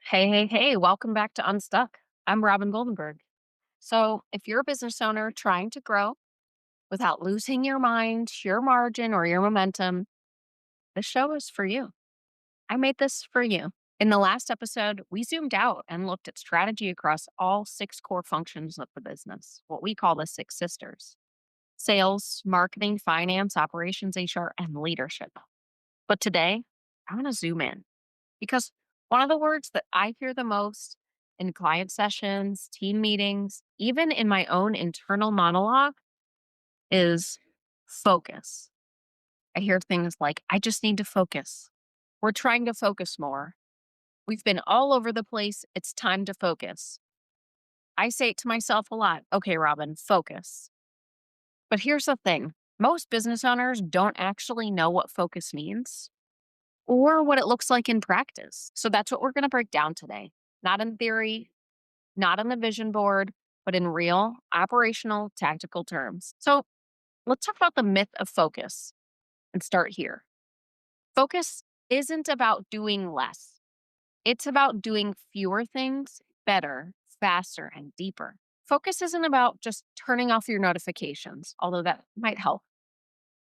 Hey, welcome back to Unstuck. I'm Robin Goldenberg. So, if you're a business owner trying to grow without losing your mind, your margin, or your momentum, this show is for you. I made this for you. In the last episode, we zoomed out and looked at strategy across all six core functions of the business, what we call the six sisters: sales, marketing, finance, operations, HR, and leadership. But today, I want to zoom in because one of the words that I hear the most in client sessions, team meetings, even in my own internal monologue is focus. I hear things like, I just need to focus. We're trying to focus more. We've been all over the place. It's time to focus. I say it to myself a lot. Okay, Robin, focus. But here's the thing, most business owners don't actually know what focus means or what it looks like in practice. So that's what we're going to break down today. Not in theory, not on the vision board, but in real, operational, tactical terms. So let's talk about the myth of focus and start here. Focus isn't about doing less, it's about doing fewer things better, faster, and deeper. Focus isn't about just turning off your notifications, although that might help.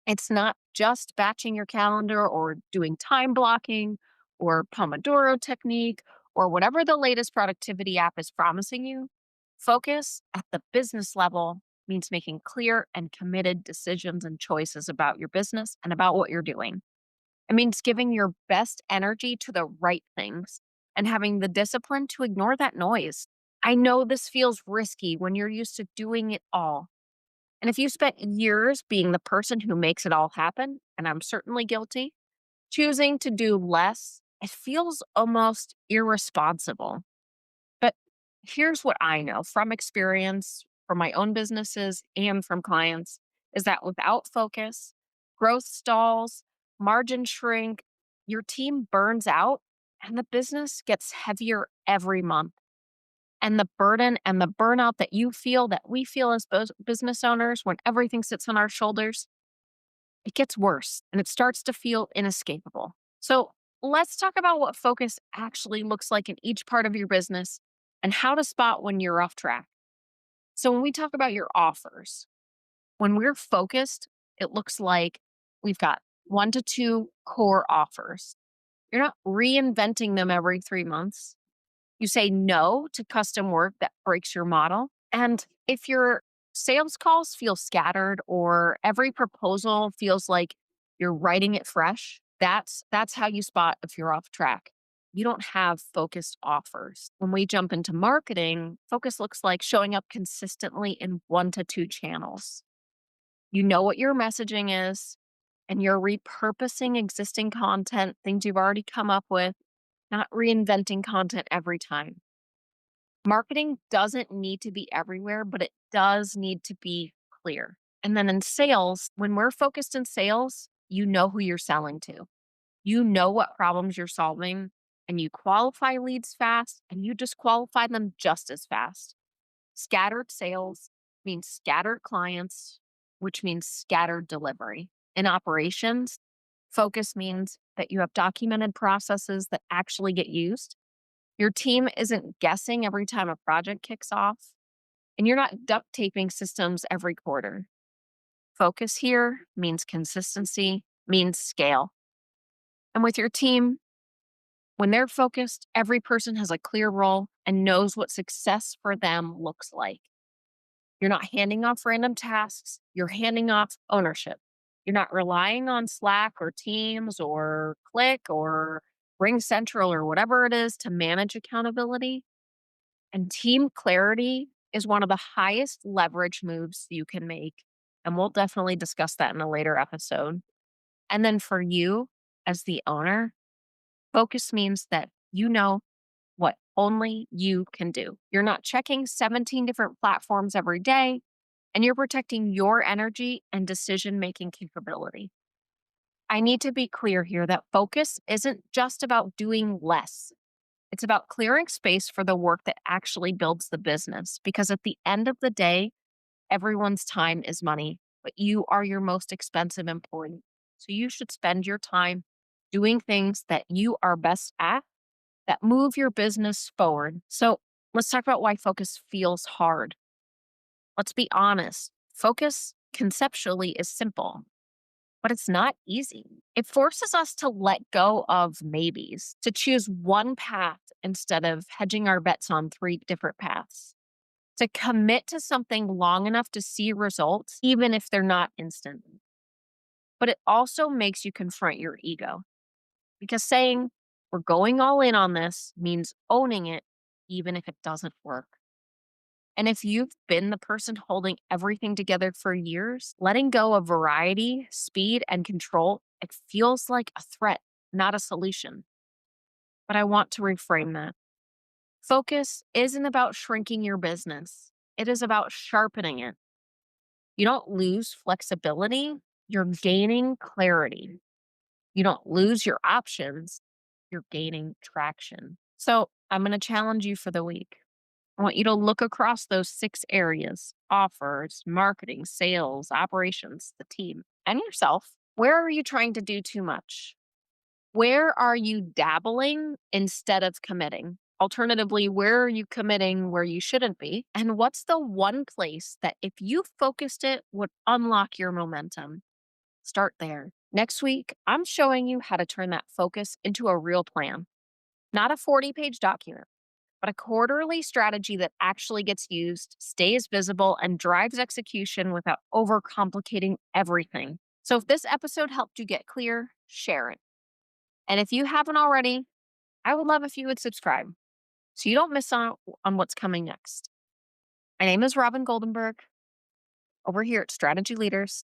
It's not just batching your calendar or doing time blocking or Pomodoro technique or whatever the latest productivity app is promising you. Focus at the business level means making clear and committed decisions and choices about your business and about what you're doing. It means giving your best energy to the right things and having the discipline to ignore that noise. I know this feels risky when you're used to doing it all, and if you spent years being the person who makes it all happen, and I'm certainly guilty, choosing to do less, it feels almost irresponsible. But here's what I know from experience, from my own businesses, and from clients is that without focus, growth stalls, margin shrink, your team burns out, and the business gets heavier every month. And the burden and the burnout that you feel, that we feel as business owners when everything sits on our shoulders, it gets worse and it starts to feel inescapable. So let's talk about what focus actually looks like in each part of your business and how to spot when you're off track. So when we talk about your offers, when we're focused, it looks like we've got one to two core offers. You're not reinventing them every 3 months. You say no to custom work that breaks your model. And if your sales calls feel scattered or every proposal feels like you're writing it fresh, that's how you spot if you're off track. You don't have focused offers. When we jump into marketing, focus looks like showing up consistently in one to two channels. You know what your messaging is, and you're repurposing existing content, things you've already come up with, not reinventing content every time. Marketing doesn't need to be everywhere, but it does need to be clear. And then in sales, when we're focused in sales, you know who you're selling to. You know what problems you're solving, and you qualify leads fast and you disqualify them just as fast. Scattered sales means scattered clients, which means scattered delivery. In operations, focus means that you have documented processes that actually get used. Your team isn't guessing every time a project kicks off, and you're not duct taping systems every quarter. Focus here means consistency, means scale. And with your team, when they're focused, every person has a clear role and knows what success for them looks like. You're not handing off random tasks, you're handing off ownership. You're not relying on Slack or Teams or Click or Ring Central or whatever it is to manage accountability. And team clarity is one of the highest leverage moves you can make. And we'll definitely discuss that in a later episode. And then for you as the owner, focus means that you know what only you can do. You're not checking 17 different platforms every day, and you're protecting your energy and decision making capability. I need to be clear here that focus isn't just about doing less. It's about clearing space for the work that actually builds the business. Because at the end of the day, everyone's time is money, but you are your most expensive employee. So you should spend your time doing things that you are best at that move your business forward. So let's talk about why focus feels hard. Let's be honest. Focus conceptually is simple, but it's not easy. It forces us to let go of maybes, to choose one path instead of hedging our bets on three different paths, to commit to something long enough to see results, even if they're not instant. But it also makes you confront your ego because saying, we're going all in on this means owning it, even if it doesn't work. And if you've been the person holding everything together for years, letting go of variety, speed, and control, it feels like a threat, not a solution. But I want to reframe that. Focus isn't about shrinking your business, it is about sharpening it. You don't lose flexibility, you're gaining clarity. You don't lose your options, you're gaining traction. So I'm going to challenge you for the week. I want you to look across those 6 areas: offers, marketing, sales, operations, the team, and yourself. Where are you trying to do too much? Where are you dabbling instead of committing? Alternatively, where are you committing where you shouldn't be? And what's the one place that if you focused it would unlock your momentum? Start there. Next week, I'm showing you how to turn that focus into a real plan, not a 40-page document, but a quarterly strategy that actually gets used, stays visible, and drives execution without overcomplicating everything. So if this episode helped you get clear, share it. And if you haven't already, I would love if you would subscribe so you don't miss out on what's coming next. My name is Robin Goldenberg over here at Strategy Leaders.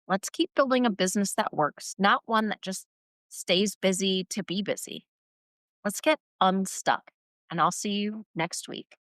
Let's keep building a business that works, not one that just stays busy to be busy. Let's get unstuck, and I'll see you next week.